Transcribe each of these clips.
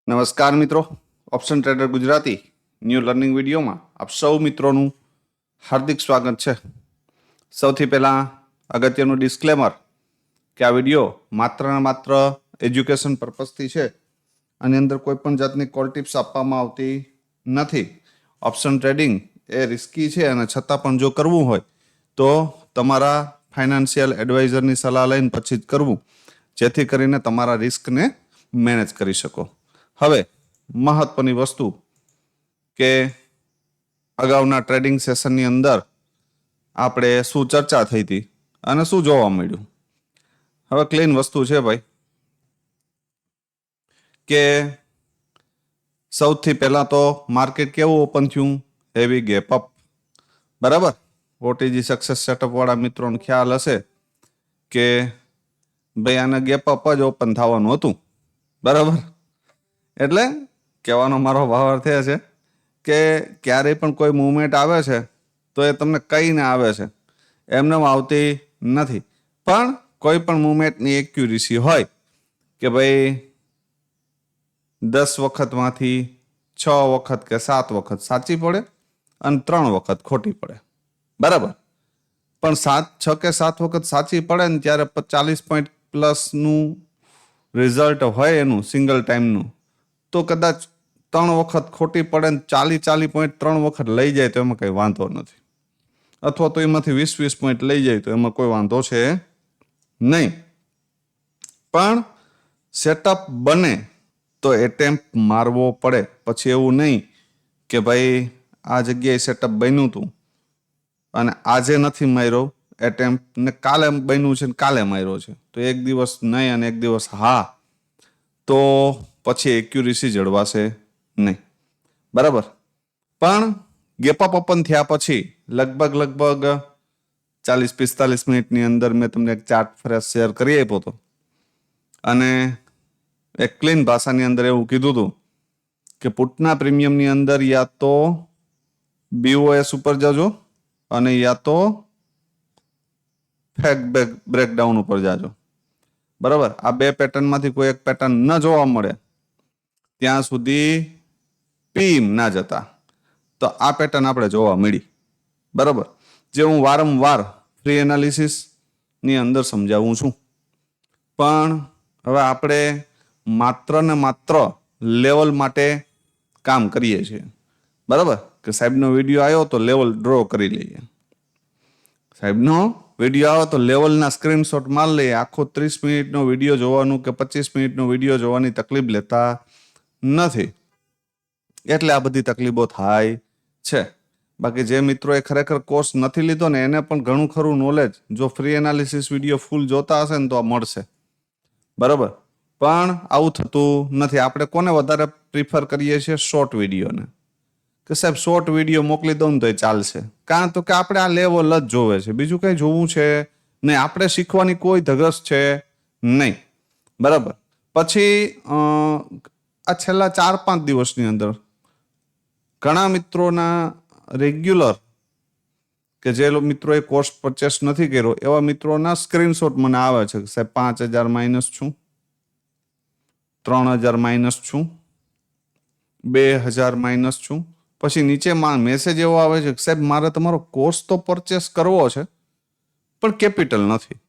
નમસ્કાર મિત્રો, option trader Gujarati new learning વિડીયોમાં આપ સૌ મિત્રોનું હાર્દિક સ્વાગત છે. સૌથી પહેલાં અગત્યનું ડિસ્ક્લેમર કે આ વિડીયો માત્ર ને માત્ર એજ્યુકેશન પર્પઝથી છે. આની અંદર કોઈ પણ જાતની કોલ ટિપ્સ આપવામાં આવતી નથી. ઓપ્શન ટ્રેડિંગ એ રિસ્કી છે અને છતાં પણ જો કરવું હોય તો તમારા ફાઇનાન્શિયલ એડવાઇઝરની સલાહ લઈને પછી જ કરવું, જેથી કરીને તમારા રિસ્કને મેનેજ કરી શકો. હવે મહત્વની વસ્તુ કે અગાઉના ટ્રેડિંગ સેશનની અંદર આપણે શું ચર્ચા થઈ હતી અને શું જોવા મળ્યું. હવે ક્લીન વસ્તુ છે ભાઈ કે સૌથી પહેલા તો માર્કેટ કેવું ઓપન થયું, હેવી ગેપ અપ. બરાબર, ઓટીજી સક્સેસ સેટઅપ વાળા મિત્રોને ખ્યાલ હશે કે ભાઈ આને ગેપ અપ જ ઓપન થવાનું હતું. બરાબર, એટલે કહેવાનો મારો ભાવ અર્થ એ છે કે ક્યારેય પણ કોઈ મૂવમેન્ટ આવે છે તો એ તમને કહીને આવે છે, એમને આવતી નથી. પણ કોઈ પણ મૂવમેન્ટની એક્યુરેસી હોય કે ભાઈ 10 વખતમાંથી 6 વખત કે 7 વખત સાચી પડે અને 3 વખત ખોટી પડે. બરાબર, પણ 6 કે 7 વખત સાચી પડે ને ત્યારે 40 પોઈન્ટ પ્લસનું રિઝલ્ટ હોય એનું સિંગલ ટાઈમનું, તો કદાચ 3 વખત ખોટી પડે ને 40 પોઈન્ટ 3 વખત લઈ જાય તો એમાં કંઈ વાંધો નથી. અથવા તો એમાંથી 20 પોઈન્ટ લઈ જાય તો એમાં કોઈ વાંધો છે નહીં. પણ સેટઅપ બને તો એટેમ્પ મારવો પડે. પછી એવું નહીં કે ભાઈ આ જગ્યાએ સેટઅપ બન્યું હતું અને આજે નથી માર્યો એટેમ્પ ને કાલે બન્યું છે ને કાલે માર્યો છે, તો એક દિવસ નહીં અને એક દિવસ હા, તો પછી એક્યુરેસી જળવાશે નહીં. બરાબર, પણ ગેપ અપ ઓપન થયા પછી લગભગ 40-45 મિનિટની અંદર મેં તમને એક ચાર્ટ ફ્રેશ શેર કરી આપ્યો હતો અને એક ક્લીન ભાષાની અંદર એવું કીધું હતું કે પુટના પ્રીમિયમની અંદર યા તો બીઓએસ ઉપર જજો અને યા તો ફેક બ્રેકડાઉન ઉપર જાજો. બરાબર, આ બે પેટર્નમાંથી કોઈ એક પેટર્ન ન જોવા મળે ત્યાં સુધી પીમ ના જતા. તો આ પેટર્ન આપણે જોવા મળી. બરાબર, જે હું વારંવાર ફ્રી એનાલિસિસની અંદર સમજાવું છું. પણ હવે આપણે માત્ર ને માત્ર લેવલ માટે કામ કરીએ છીએ. બરાબર, કે સાહેબનો વિડીયો આવ્યો તો લેવલ ડ્રો કરી લઈએ, સાહેબનો વિડીયો આવે તો લેવલના સ્ક્રીનશોટ મારી લઈએ. આખો 30 મિનિટનો વિડીયો જોવાનું કે 25 મિનિટનો વિડીયો જોવાની તકલીફ લેતા નથી, એટલે આ બધી તકલીફો થાય છે. બાકી જે મિત્રોએ ખરેખર કોર્સ નથી લીધો ને એને પણ ઘણું ખરું નોલેજ જો ફ્રી એનાલિસિસ વિડીયો ફૂલ જોતા હશે ને તો મળશે. બરાબર, પણ આવું થતું નથી. આપણે કોને વધારે પ્રિફર કરીએ છીએ? શોર્ટ વિડીયોને, કે સાહેબ શોર્ટ વિડીયો મોકલી દઉં ને તો એ ચાલશે. કારણ તો કે આપણે આ લેવલ જ જોવે છે, બીજું કંઈ જોવું છે નહીં. આપણે શીખવાની કોઈ ધગસ છે નહીં. બરાબર, પછી આ છેલ્લા 4-5 દિવસની અંદર ઘણા મિત્રોના રેગ્યુલર કે જે મિત્રોએ કોર્સ પરચેસ નથી કર્યો એવા મિત્રોના સ્ક્રીનશોટ મને આવે છે કે સાહેબ 5,000 માઇનસ છું, 3,000 માઇનસ છું, 2,000 માઇનસ છું. પછી નીચે મેસેજ એવો આવે છે કે સાહેબ મારે તમારો કોર્સ તો પરચેસ કરવો છે પણ કેપિટલ નથી.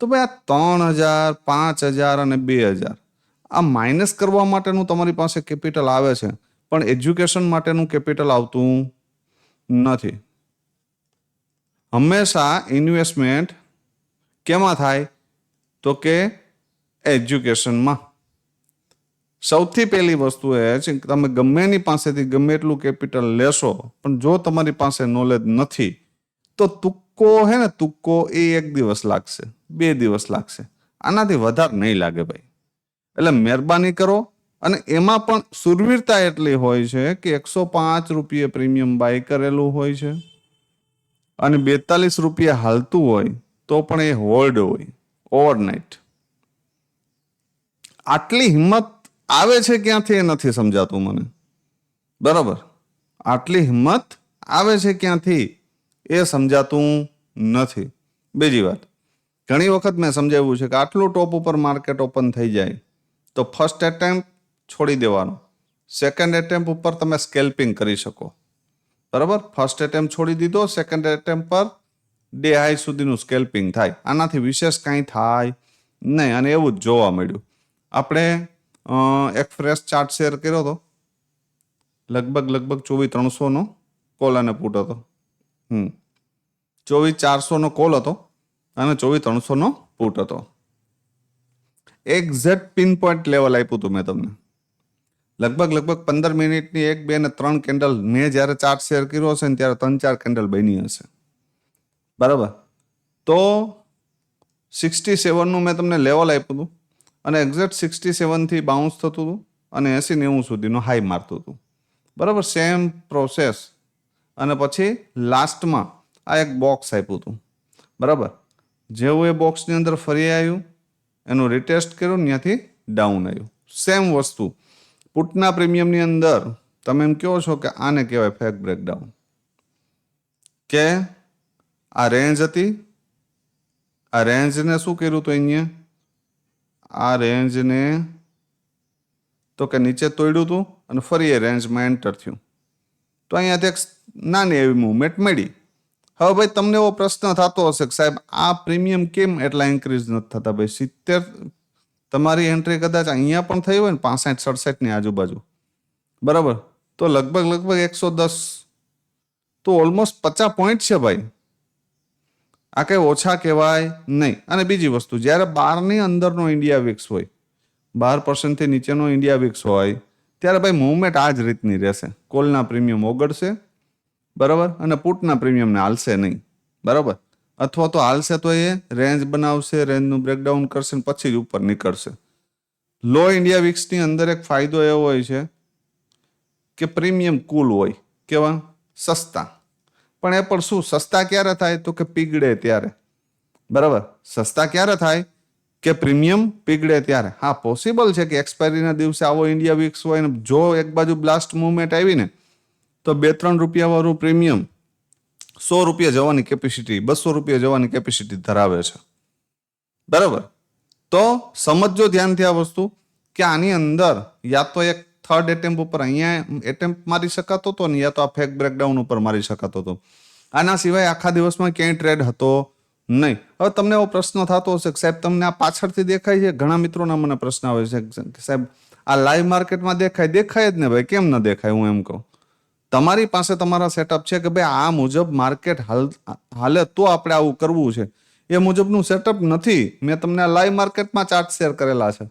તો ભાઈ આ 3,000, 5,000 અને 2,000 આ માઇનસ કરવા માટેનું તમારી પાસે કેપિટલ આવે છે, પણ એજ્યુકેશન માટેનું કેપિટલ આવતું નથી. હંમેશા ઇન્વેસ્ટમેન્ટ કેમાં થાય? તો કે એજ્યુકેશનમાં. સૌથી પહેલી વસ્તુ એ છે કે તમે ગમે એની પાસેથી ગમે એટલું કેપિટલ લેશો, પણ જો તમારી પાસે નોલેજ નથી તો તુક્કો હે ને, તુક્કો એ 1 દિવસ લાગશે, 2 દિવસ લાગશે, આનાથી વધારે નહીં લાગે ભાઈ. એટલે મહેરબાની કરો. અને એમાં પણ સુરવીરતા એટલી હોય છે કે 105 રૂપિયે પ્રીમિયમ બાય કરેલું હોય છે અને 42 રૂપિયા હાલતું હોય તો પણ એ હોલ્ડ હોય ઓવરનાઇટ. આટલી હિંમત આવે છે ક્યાંથી એ નથી સમજાતું મને. બરાબર, આટલી હિંમત આવે છે ક્યાંથી એ સમજાતું નથી. બીજી વાત, ઘણી વખત મેં સમજાવ્યું છે કે આટલું ટોપ ઉપર માર્કેટ ઓપન થઈ જાય તો ફર્સ્ટ એટેમ્પ છોડી દેવાનો. સેકન્ડ એટેમ્પ ઉપર તમે સ્કેલ્પિંગ કરી શકો. બરાબર, ફર્સ્ટ એટેમ્પ છોડી દીધો, second attempt per day high સુધીનું સ્કેલ્પિંગ થાય. આનાથી વિશેષ કાંઈ થાય નહીં, અને એવું જ જોવા મળ્યું. આપણે એક ફ્રેશ ચાર્ટ શેર કર્યો હતો, લગભગ 24,300નો કોલ અને પુટ હતો. 24,400નો કોલ હતો અને 24,300નો પુટ હતો. એક્ઝેક્ટ પિન પોઈન્ટ લેવલ આપ્યું હતું મેં તમને. લગભગ 15 મિનિટની 1, 2 અને 3 કેન્ડલ મેં જ્યારે ચાર્ટ શેર કર્યો હશે ને ત્યારે 3-4 કેન્ડલ બની હશે. બરાબર, તો 67નું મેં તમને લેવલ આપ્યું હતું અને એક્ઝેક્ટ 67 થી બાઉન્સ થતું હતું અને 80-90 સુધીનો હાઈ મારતું હતું. બરાબર, સેમ પ્રોસેસ. અને પછી લાસ્ટમાં આ એક બોક્સ આપ્યું હતું. બરાબર, જેવું એ બોક્સની અંદર ફરી આવ્યું, એનું રિટેસ્ટ કર્યું, ત્યાંથી ડાઉન આવ્યું. સેમ વસ્તુ પુટના પ્રીમિયમની અંદર તમે એમ કહો છો કે આને કહેવાય ફેક બ્રેકડાઉન. કે આ રેન્જ હતી, આ રેન્જને શું કર્યું હતું અહીંયા, આ રેન્જને તો કે નીચે તોડ્યું હતું અને ફરી એ રેન્જમાં એન્ટર થયું. તો અહીંયાથી એક નાની એવી મુવમેન્ટ મળી. હવે ભાઈ તમને એવો પ્રશ્ન થતો હશે કે સાહેબ આ પ્રીમિયમ કેમ એટલા ઇન્ક્રીઝ નથી થતા? ભાઈ 70 તમારી એન્ટ્રી કદાચ અહીંયા પણ થઈ હોય ને 65-67ની આજુબાજુ, બરાબર, તો લગભગ 110, તો ઓલમોસ્ટ 50 પોઈન્ટ છે ભાઈ. આ કંઈ ઓછા કહેવાય નહીં. અને બીજી વસ્તુ, જ્યારે 12ની અંદરનો ઇન્ડિયા વિક્સ હોય, 12% નીચેનો ઇન્ડિયા વિક્સ હોય, ત્યારે ભાઈ મુવમેન્ટ આ જ રીતની રહેશે. કોલના પ્રીમિયમ ઓગળશે, બરાબર, અને પુટના પ્રીમિયમને હાલશે નહીં. બરાબર, અથવા તો હાલશે તો એ રેન્જ બનાવશે, રેન્જનું બ્રેકડાઉન કરશે, પછી જ ઉપર નીકળશે. લો ઇન્ડિયા વિક્સની અંદર એક ફાયદો એવો હોય છે કે પ્રીમિયમ કુલ હોય, કેવા સસ્તા. પણ એ પણ શું સસ્તા ક્યારે થાય? તો કે પીગળે ત્યારે. બરાબર, સસ્તા ક્યારે થાય? કે પ્રીમિયમ પીગળે ત્યારે. હા, પોસિબલ છે કે એક્સપાયરીના દિવસે આવો ઇન્ડિયા વિક્સ હોય ને જો એક બાજુ બ્લાસ્ટ મુવમેન્ટ આવી ને તો 2-3 રૂપિયાવાળું પ્રીમિયમ 100 રૂપિયા જવાની કેપેસિટી, 200 રૂપિયા જવાની કેપેસિટી ધરાવે છે. બરાબર, તો સમજો ધ્યાનથી આ વસ્તુ કે આની અંદર યા તો એક થર્ડ એટેમ્પ ઉપર અહીંયા એટેમ્પ મારી શકાતો હતો ને યા તો આ ફેક બ્રેકડાઉન ઉપર મારી શકાતો હતો. આના સિવાય આખા દિવસમાં ક્યાંય ટ્રેડ હતો નહીં. હવે તમને એવો પ્રશ્ન થતો હશે કે સાહેબ તમને આ પાછળથી દેખાય છે? ઘણા મિત્રોના મને પ્રશ્ન આવે છે કે સાહેબ આ લાઈવ માર્કેટમાં દેખાય જ ને ભાઈ, કેમ ન દેખાય? હું એમ કહું, તમારી પાસે તમારા સેટઅપ છે કે ભાઈ આ મુજબ માર્કેટ હાલે તો આપણે આવું કરવું છે. એ મુજબનું સેટઅપ નથી. મેં તમને આ લાઈવ માર્કેટમાં ચાર્ટ શેર કરેલા છે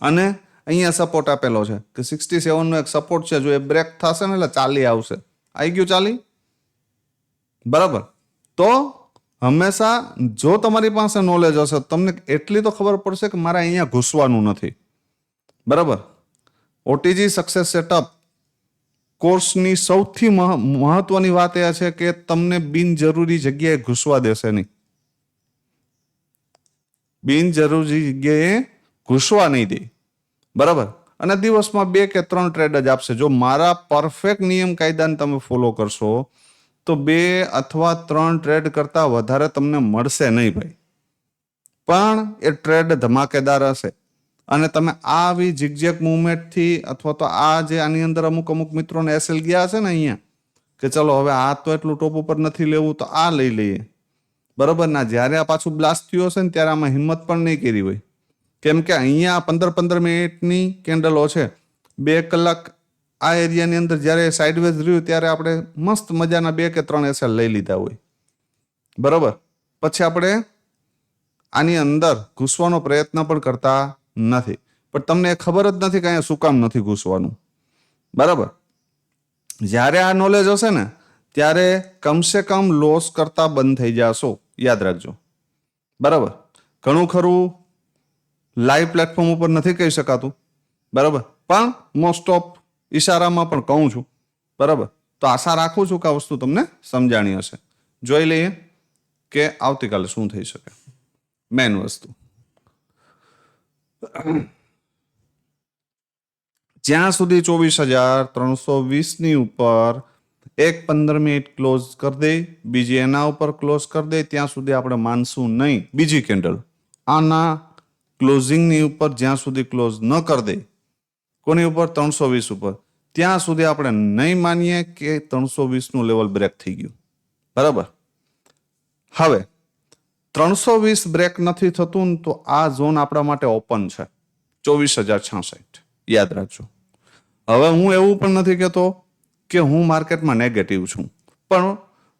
અને અહીંયા સપોર્ટ આપેલો છે કે 67નો એક સપોર્ટ છે. જો એ બ્રેક થશે ને એટલે ચાલી આવશે. આવી ગયું ચાલી? બરાબર, તો હંમેશા જો તમારી પાસે નોલેજ હશે તમને એટલી તો ખબર પડશે કે મારે અહીંયા ઘૂસવાનું નથી. બરાબર, ઓટીજી સક્સેસ સેટઅપ કોર્સની સૌથી મહત્વની વાત એ છે કે તમને બિનજરૂરી જગ્યાએ ઘૂસવા દેશે નહીં. બિનજરૂરી જગ્યાએ ઘૂસવા નહીં દે. બરાબર, અને દિવસમાં 2 કે 3 ટ્રેડ જ આપશે. જો મારા પરફેક્ટ નિયમ કાયદાને તમે ફોલો કરશો તો 2 અથવા 3 ટ્રેડ કરતા વધારે તમને મળશે નહીં ભાઈ. પણ એ ટ્રેડ ધમાકેદાર હશે. અને તમે આવી ઝિગઝેગ મુવમેન્ટથી અથવા તો આ જે આની અંદર અમુક મિત્રોને એસએલ ગયા છે ને અહીંયા કે ચલો હવે આ તો એટલું ટોપ ઉપર નથી લેવું તો આ લઈ લઈએ. બરાબર, ના જ્યારે આ પાછું બ્લાસ્ટ થયું હશે ને ત્યારે આમાં હિંમત પણ નહીં કરી હોય. કેમ કે અહીંયા 15 મિનિટની કેન્ડલો છે. 2 કલાક આ એરિયાની અંદર જ્યારે સાઇડવેઝ રહ્યું ત્યારે આપણે મસ્ત મજાના 2 કે 3 એસએલ લઈ લીધા હોય. બરાબર, પછી આપણે આની અંદર ઘૂસવાનો પ્રયત્ન પણ કરતા નથી. પણ તમને ખબર જ નથી કે અહીંયા શું કામ નથી ઘૂસવાનું. બરાબર, જ્યારે આ નોલેજ હશે ને ત્યારે કમસે કમ લોસ કરતા બંધ થઈ જશો. યાદ રાખજો. બરાબર, ઘણું ખરું લાઈવ પ્લેટફોર્મ ઉપર નથી કહી શકાતું. બરાબર, પણ મોસ્ટ ઓફ ઈશારામાં પણ કહું છું. બરાબર, તો આશા રાખું છું કે આ વસ્તુ તમને સમજાણી હશે. જોઈ લઈએ કે આવતીકાલે શું થઈ શકે. મેન વસ્તુ, જ્યાં સુધી 24,320ની ઉપર એક 15 મિનિટ ક્લોઝ કરી દે, બીજી એના ઉપર ક્લોઝ કરી દે, ત્યાં સુધી આપણે માનશું નહીં. બીજી કેન્ડલ આના ક્લોઝિંગની ઉપર જ્યાં સુધી ક્લોઝ ન કરી દે કોની ઉપર? 320 ઉપર. ત્યાં સુધી આપણે નહીં માનીએ કે 320 નું લેવલ બ્રેક થઈ ગયું. બરાબર. હવે 320 બ્રેક નથી થતું ને તો આ ઝોન આપણા માટે ઓપન છે 24,066. યાદ રાખજો. હવે હું એવું પણ નથી કહેતો કે હું માર્કેટમાં નેગેટિવ છું, પણ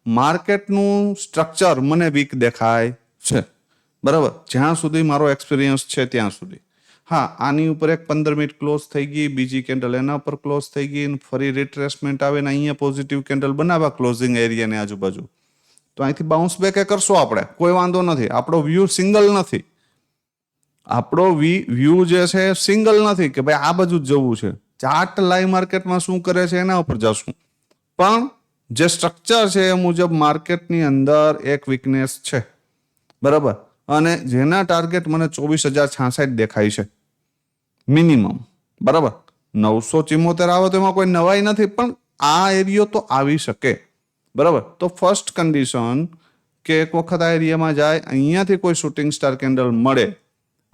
માર્કેટનું સ્ટ્રક્ચર મને વીક દેખાય છે. બરાબર. જ્યાં સુધી મારો એક્સપિરિયન્સ છે ત્યાં સુધી. હા, આની ઉપર એક 15 મિનિટ ક્લોઝ થઈ ગઈ, બીજી કેન્ડલ એના ઉપર ક્લોઝ થઈ ગઈ, ફરી રિટ્રેસમેન્ટ આવે ને અહીંયા પોઝિટિવ કેન્ડલ બનાવવા ક્લોઝિંગ એરિયાની આજુબાજુ, તો અહીંથી બાઉન્સ બેક એ કરશો આપણે, કોઈ વાંધો નથી. આપણો વ્યૂ સિંગલ નથી. આપણો વ્યૂ જે છે સિંગલ નથી કે ભાઈ આ બાજુ જ જવું છે. ચાર્ટ લાઈવ માર્કેટમાં શું કરે છે એના ઉપર જશું, પણ જે સ્ટ્રક્ચર છે એ મુજબ માર્કેટની અંદર એક વીકનેસ છે. બરાબર. અને જેના ટાર્ગેટ મને 24,066 દેખાય છે મિનિમમ. બરાબર. 974 આવે તો એમાં કોઈ નવાઈ નથી, પણ આ એરિયો તો આવી શકે. બરાબર. તો ફર્સ્ટ કન્ડિશન કે એક વખત આ એરિયામાં જાય, અહીંયાથી કોઈ શૂટિંગ સ્ટાર કેન્ડલ મળે,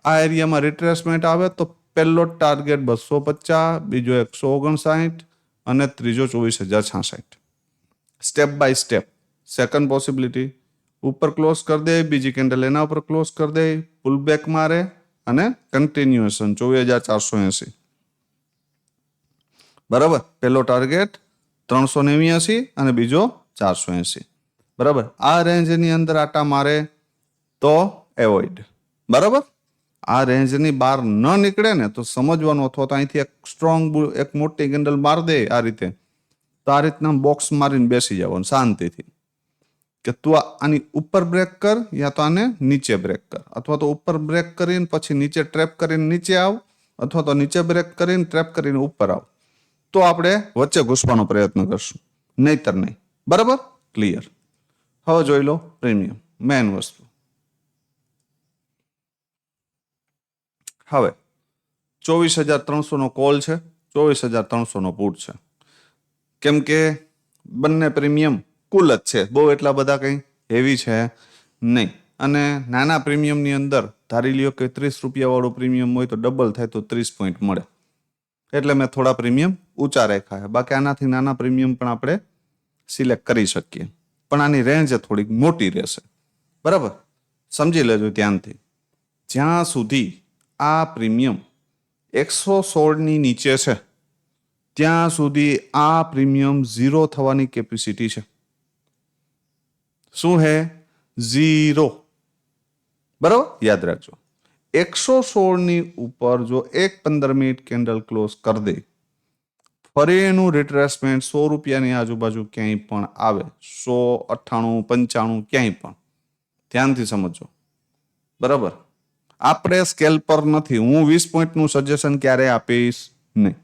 આ એરિયામાં રિટ્રેસમેન્ટ આવે તો પહેલો ટાર્ગેટ 250, બીજો 159 અને ત્રીજો 24,066. Step by step. Second possibility, ઉપર ક્લોઝ કરી દે, બીજી કેન્ડલ એના ઉપર ક્લોઝ કરી દે, પુલ બેક મારે અને કન્ટિન્યુએશન 24,480. બરાબર. પહેલો ટાર્ગેટ 389 અને બીજો 480. બરાબર. આ રેન્જની અંદર આટા મારે તો એવોઇડ. બરાબર. આ રેન્જની બહાર ન નીકળે ને તો સમજવાનું, અથવા તો અહીંથી એક સ્ટ્રોંગ એક મોટી કેન્ડલ માર દે આ રીતે, તો આ રીતના બોક્સ મારીને બેસી જવાનું શાંતિથી કે તું આની ઉપર બ્રેક કર યા તો આને નીચે બ્રેક કર, અથવા તો ઉપર બ્રેક કરીને પછી નીચે ટ્રેપ કરીને નીચે આવ, અથવા તો નીચે બ્રેક કરીને ટ્રેપ કરીને ઉપર આવ, તો આપણે વચ્ચે ઘૂસવાનો પ્રયત્ન કરશું, નહીતર નહીં. બરાબર. ક્લિયર. હવે જોઈ લો પ્રીમિયમ, મેન વસ્તુ. હવે 24,300 નો કોલ છે, 24,300 નો પુટ છે. કેમ કે બંને પ્રીમિયમ કુલ જ છે, બહુ એટલા બધા કંઈ હેવી છે નહીં. અને નાના પ્રીમિયમની અંદર ધારી લ્યો કે 30 રૂપિયા વાળું પ્રીમિયમ હોય તો ડબલ થાય તો 30 પોઈન્ટ મળે, એટલે મેં થોડા પ્રીમિયમ ઊંચા રાખ્યા છે. બાકી આનાથી નાના પ્રીમિયમ પણ આપણે સિલેક્ટ કરી શકીએ, પણ આની રેન્જ થોડીક મોટી રહેશે. બરાબર. સમજી લેજો ધ્યાનથી. જ્યાં સુધી આ પ્રીમિયમ 116 ની નીચે છે ત્યાં સુધી આ પ્રીમિયમ 0 થવાની કેપેસિટી છે. શું હે? 0. બરાબર. યાદ રાખજો. 116 ની ઉપર જો એક 15 મિનિટ કેન્ડલ ક્લોઝ કરી દે, ફરી એનું રિટ્રેસમેન્ટ 100 રૂપિયાની આજુબાજુ ક્યાંય પણ આવે, 198, 95 ક્યાંય પણ, ધ્યાનથી સમજો. બરાબર. આપણે સ્કેલ પર નથી. હું 20 પોઈન્ટનું સજેશન ક્યારે આપીશ નહીં.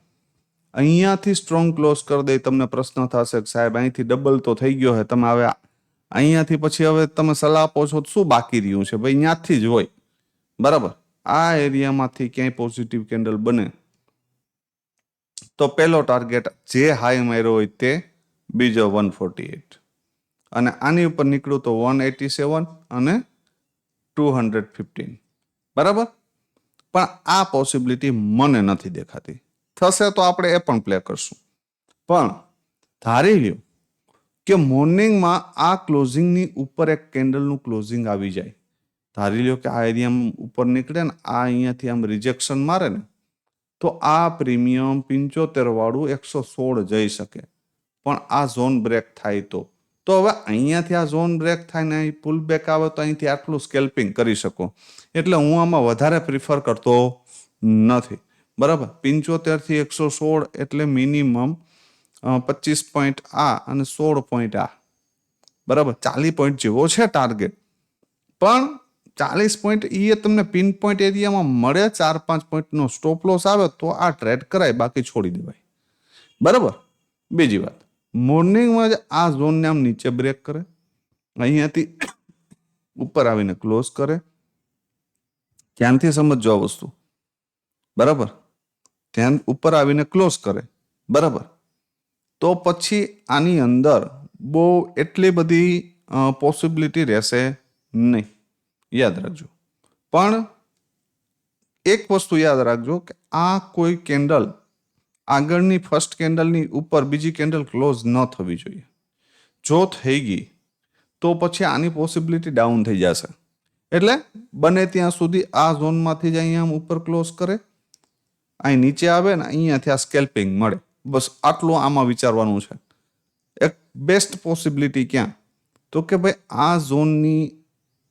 અહીંયાથી સ્ટ્રોંગ ક્લોઝ કરી દે, તમને પ્રશ્ન થશે કે સાહેબ અહીંથી ડબલ તો થઈ ગયો છે, તમે હવે અહીંયાથી પછી હવે તમે સલાહ આપો છો શું બાકી રહ્યું છે? ભાઈ ત્યાંથી જ હોય. બરાબર. આ એરિયામાંથી ક્યાંય પોઝિટિવ કેન્ડલ બને તો પહેલો ટાર્ગેટ જે હાઈ માર્યો હોય તે, બીજો 148, અને આની ઉપર નીકળું તો 187 અને 215. બરાબર. પણ આ પોસિબિલિટી મને નથી દેખાતી. થશે તો આપણે એ પણ પ્લે કરશું. પણ ધારી લ્યો કે મોર્નિંગમાં આ ક્લોઝિંગની ઉપર એક કેન્ડલનું ક્લોઝિંગ આવી જાય, ધારી લ્યો કે આ એરિયા ઉપર નીકળે ને આ અહીંયાથી આમ રિજેક્શન મારે ને, તો આ પ્રીમિયમ 75 વાળું 116 જઈ શકે. પણ આ ઝોન બ્રેક થાય તો હવે અહીંયાથી આ ઝોન બ્રેક થાય ને અહીં પુલ બેક આવે તો અહીંથી આટલું સ્કેલ્પિંગ કરી શકો. એટલે હું આમાં વધારે પ્રિફર કરતો નથી. બરાબર. 75 થી 116 એટલે મિનિમમ 25 પોઈન્ટ આ અને 16 પોઈન્ટ આ. બરાબર. 40 પોઈન્ટ જેવો છે ટાર્ગેટ, પણ 40 પોઈન્ટ એ તમને પિન પોઈન્ટ એરિયામાં મળે, 4-5 પોઈન્ટનો સ્ટોપ લોસ આવે તો આ ટ્રેડ કરાય, બાકી છોડી દેવાય. બરાબર. બીજી વાત, મોર્નિંગમાં જ આ ઝોનને આમ નીચે બ્રેક કરે, અહીંયાથી ઉપર આવીને ક્લોઝ કરે, ધ્યાનથી સમજો આ વસ્તુ. બરાબર. ધ્યાન ઉપર આવીને ક્લોઝ કરે. બરાબર. તો પછી આની અંદર બહુ એટલી બધી પોસિબિલિટી રહેશે નહીં. યાદ રાખજો. પણ એક વસ્તુ યાદ રાખજો કે આ કોઈ કેન્ડલ આગળની ફર્સ્ટ કેન્ડલની ઉપર બીજી કેન્ડલ ક્લોઝ ન થવી જોઈએ. જો થઈ ગઈ તો પછી આની પોસિબિલિટી ડાઉન થઈ જશે. એટલે બને ત્યાં સુધી આ ઝોનમાંથી જ અહીંયા ઉપર ક્લોઝ કરે, અહીં નીચે આવે ને અહીંયાથી આ સ્કેલ્પિંગ મળે. બસ આટલું આમાં વિચારવાનું છે. એક બેસ્ટ પોસિબિલિટી ક્યાં? તો કે ભાઈ આ ઝોનની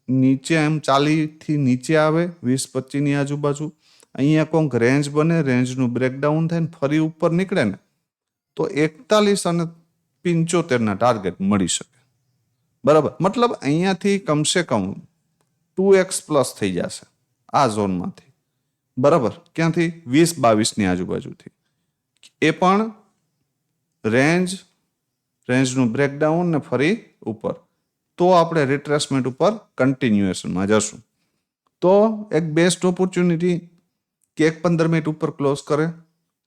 નીચે એમ 40થી નીચે આવે, 20-25ની આજુબાજુ, અહીંયા કોઈક રેન્જ બને, રેન્જનું બ્રેકડાઉન થાય ને ફરી ઉપર નીકળે ને તો 41 અને 75ના ટાર્ગેટ મળી શકે. બરાબર, મતલબ અહીંયાથી કમસે કમ 2x પ્લસ થઈ જશે આ ઝોનમાંથી. બરાબર, ક્યાંથી? 20-22ની આજુબાજુથી. એ પણ રેન્જનું બ્રેકડાઉન ને ફરી ઉપર. તો આપણે રિટ્રેસમેન્ટ ઉપર કન્ટિન્યુએશનમાં જશું. તો એક બેસ્ટ ઓપોર્ચ્યુનિટી કે એક 15 મિનિટ ઉપર ક્લોઝ કરે,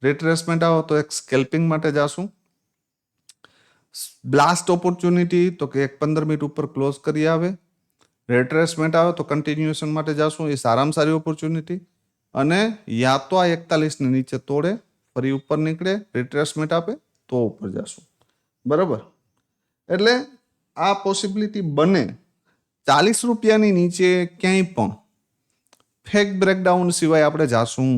રિટ્રેસમેન્ટ આવે તો એક સ્કેલ્પિંગ માટે જાશું. બ્લાસ્ટ ઓપોર્ચ્યુનિટી તો કે એક 15 મિનિટ ઉપર ક્લોઝ કરી આવે, રિટ્રેસમેન્ટ આવે તો કન્ટિન્યુએશન માટે જાશું. એ સારામાં સારી ઓપોર્ચ્યુનિટી. અને યા તો આ 41ની નીચે તોડે, ફરી ઉપર નીકળે, રિટ્રેસમેન્ટ આપે તો ઉપર જાશું. બરાબર, એટલે આ પોસિબિલિટી બને. 40 રૂપિયાની નીચે ક્યાંય પણ ફેક બ્રેકડાઉન સિવાય આપણે જાશું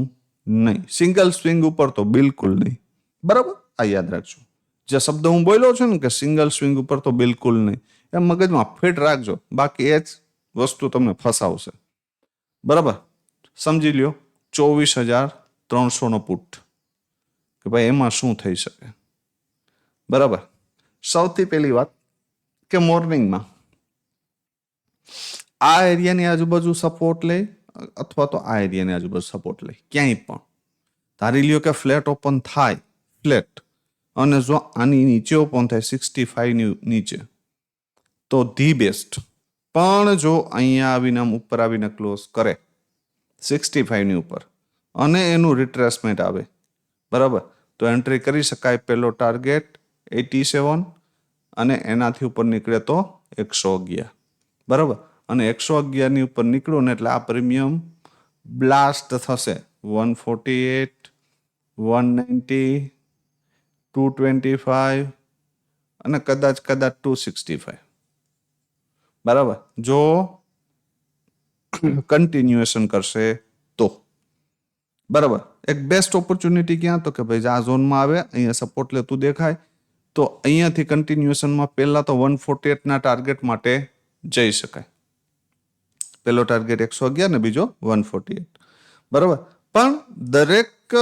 નહીં. સિંગલ સ્વિંગ ઉપર તો બિલકુલ નહીં. બરાબર, આ યાદ રાખજો. જે શબ્દ હું બોલ્યો છું ને કે સિંગલ સ્વિંગ ઉપર તો બિલકુલ નહીં, એ મગજમાં ફિટ રાખજો, બાકી એ જ વસ્તુ તમને ફસાવશે. બરાબર, સમજી લ્યો 24,300નો પુટ કે ભાઈ એમાં શું થઈ શકે. બરાબર, સૌથી પહેલી વાત કે મોર્નિંગમાં આ એરિયાની આજુબાજુ સપોર્ટ લે અથવા તો આ એરિયાની આજુબાજુ સપોર્ટ લે, ક્યાંય પણ ધારી લ્યો કે ફ્લેટ ઓપન થાય, ફ્લેટ, અને જો આની નીચે ઓપન થાય 65ની નીચે તો ધી બેસ્ટ. પણ જો અહીંયા આવીને આમ ઉપર આવીને ક્લોઝ કરે 65ની ઉપર અને એનું રિટ્રેસમેન્ટ આવે, બરાબર, તો એન્ટ્રી કરી શકાય. પહેલો ટાર્ગેટ 87 અને એનાથી ઉપર નીકળે તો 111. બરાબર, અને 111ની ઉપર નીકળો ને એટલે આ પ્રીમિયમ બ્લાસ્ટ થશે 148, 190, 225 અને કદાચ 265. બરાબર, જો કન્ટિન્યુએશન કરશે તો. બરાબર, એક બેસ્ટ ઓપોર્ચ્યુનિટી ક્યાં? તો કે ભાઈ આ ઝોનમાં આવે, અહીંયા સપોર્ટ લેતું દેખાય તો અહીંયાથી કન્ટિન્યુએશનમાં પહેલા તો 148ના ટાર્ગેટ માટે જઈ શકાય. પહેલો ટાર્ગેટ 111 ને બીજો 148. બરાબર, પણ દરેક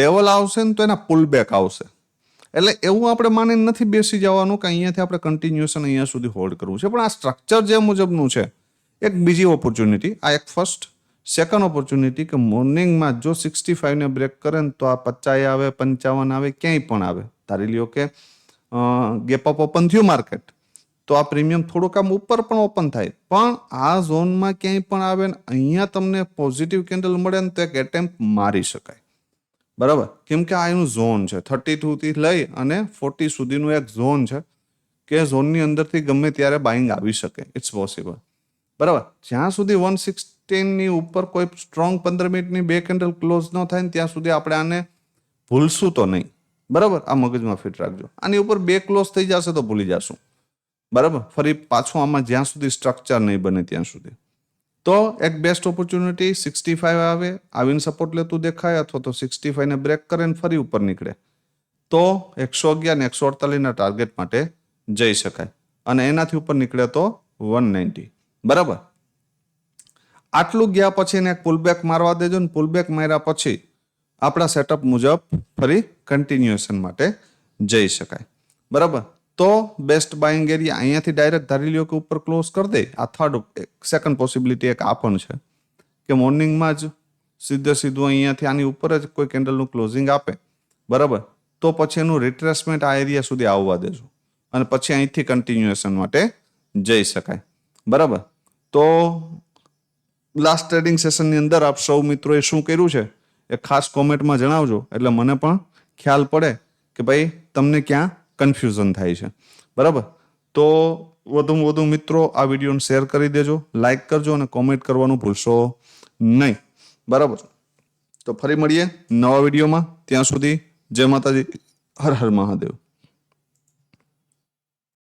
લેવલ આવશે ને તો એના પુલબેક આવશે. એટલે એવું આપણે માનીને નથી બેસી જવાનું કે અહીંયાથી આપણે કન્ટિન્યુએશન અહીંયા સુધી હોલ્ડ કરવું છે. પણ આ સ્ટ્રક્ચર જે મુજબનું છે, એક બીજી ઓપોર્ચ્યુનિટી, આ એક ફર્સ્ટ. સેકન્ડ ઓપોર્ચ્યુનિટી કે મોર્નિંગમાં જો 65ને બ્રેક કરે ને તો આ 50 આવે, 55 આવે, ક્યાંય પણ આવે. ધારી લ્યો કે ગેપ અપ ઓપન થયું માર્કેટ તો આ પ્રીમિયમ થોડુંક આમ ઉપર પણ ઓપન થાય, પણ આ ઝોનમાં ક્યાંય પણ આવે ને અહીંયા તમને પોઝિટિવ કેન્ડલ મળે ને તો એક એટેમ્પ મારી શકાય. બરાબર, કેમ કે આ એનું ઝોન છે 32થી લઈ અને 40 સુધીનું એક ઝોન છે કે ઝોનની અંદરથી ગમે ત્યારે બાઇંગ આવી શકે. It's possible. બરાબર, જ્યાં સુધી 116ની ઉપર કોઈ સ્ટ્રોંગ 15 મિનિટની બે કેન્ડલ ક્લોઝ ન થાય ને ત્યાં સુધી આપણે આને ભૂલશું તો નહીં. બરાબર, આ મગજમાં ફિટ રાખજો. આની ઉપર બે ક્લોઝ થઈ જશે તો ભૂલી જશું. બરાબર, ફરી પાછું આમાં જ્યાં સુધી સ્ટ્રક્ચર નહીં બને ત્યાં સુધી. તો એક બેસ્ટ ઓપોર્ચ્યુનિટી 65 આવે, આવીને સપોર્ટ લેતું દેખાય, અથવા તો 65ને બ્રેક કરે ને ફરી ઉપર નીકળે તો 111 ને 148ના ટાર્ગેટ માટે જઈ શકાય. અને એનાથી ઉપર નીકળે તો 190. બરાબર, આટલું ગયા પછી એને એક પુલબેક મારવા દેજો ને પુલબેક માર્યા પછી આપણા સેટઅપ મુજબ ફરી કન્ટિન્યુએશન માટે જઈ શકાય. બરાબર, તો બેસ્ટ બાઇંગ એરિયા અહીંયાથી ડાયરેક્ટ ધારી લ્યો કે ઉપર ક્લોઝ કરી દે. આ સેકન્ડ પોસિબિલિટી એક આ પણ છે કે મોર્નિંગમાં જ સીધું અહીંયાથી આની ઉપર જ કોઈ કેન્ડલનું ક્લોઝિંગ આપે. બરાબર, તો પછી એનું રિટ્રેસમેન્ટ આ એરિયા સુધી આવવા દેજો અને પછી અહીંથી કન્ટિન્યુએશન માટે જઈ શકાય. બરાબર, તો લાસ્ટ ટ્રેડિંગ સેશનની અંદર આપ સૌ મિત્રોએ શું કર્યું છે એ ખાસ કોમેન્ટમાં જણાવજો, એટલે મને પણ ખ્યાલ પડે કે ભાઈ તમને ક્યાં કન્ફ્યુઝન થાય છે. બરાબર, તો વધુમાં વધુ મિત્રો આ વિડીયોને શેર કરી દેજો, લાઈક કરજો અને કોમેન્ટ કરવાનું ભૂલશો નહીં. બરાબર, તો ફરી મળીએ નવા વિડીયોમાં. ત્યાં સુધી જય માતાજી, હર હર મહાદેવ.